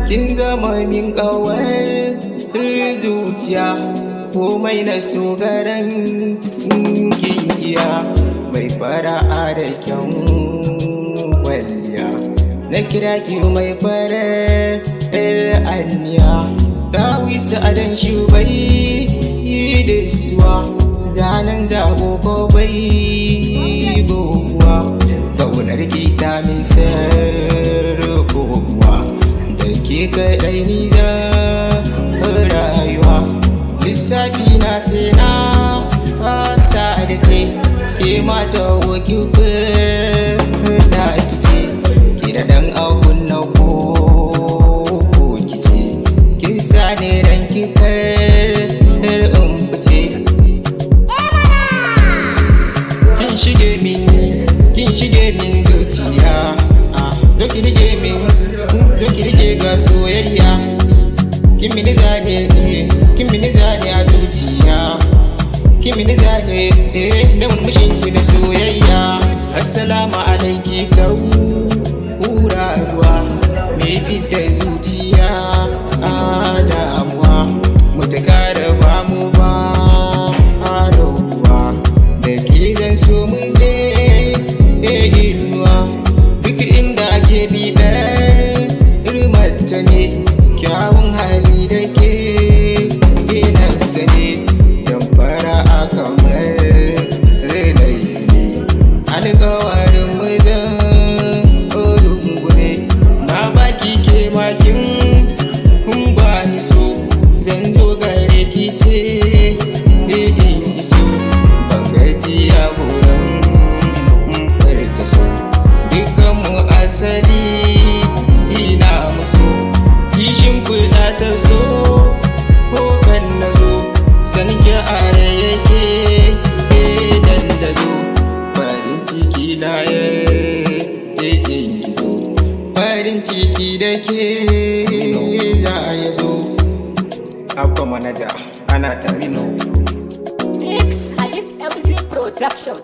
Kin zama min ƙawar zuciya, komai na so garan kin iya. Mai fara'a da kyan kwalliya, na kira ki mai farar aniya. Ta wisa adan shi bai da suwa, zanen zabo ko bai goguwa. Ƙaunar ki ta min sarkowa, da ke kaɗai ni zan rayuwa. Lissafi na sai na fasa da ke mata wakil ta kice, ki da ɗan abun na ko kice. Kin sa ne ranki kar in fice. Kin shige min zuciya, zo ki rike ga soyayya. Kin mini zane a zuciya, kin mini zane da murmushin ki da soyayya. Assalamu alaiki kawura ruwa, me fidda zuciya a damuwa. Mutaka da ba mu ba a ruwa, da ke zan so mu je inuwa. Duk inda ake bi mata ne, kyawun hali da ke na gane. Yan fara a kamar rainayi ne, alƙawarin mu zan rungume. Na baki ke makin kun ba ni so, zan zo gare ki ce in iso. Ban gajiya wurin farta so, dukanmu asali ina muso. Kishin kuɗa ta so ko kan na zo, san ki are yake dandazo. Farin ciki na in gizo, farin ciki da ke za ya zo. Abba manaja ana ta Mix Halif MZ Production.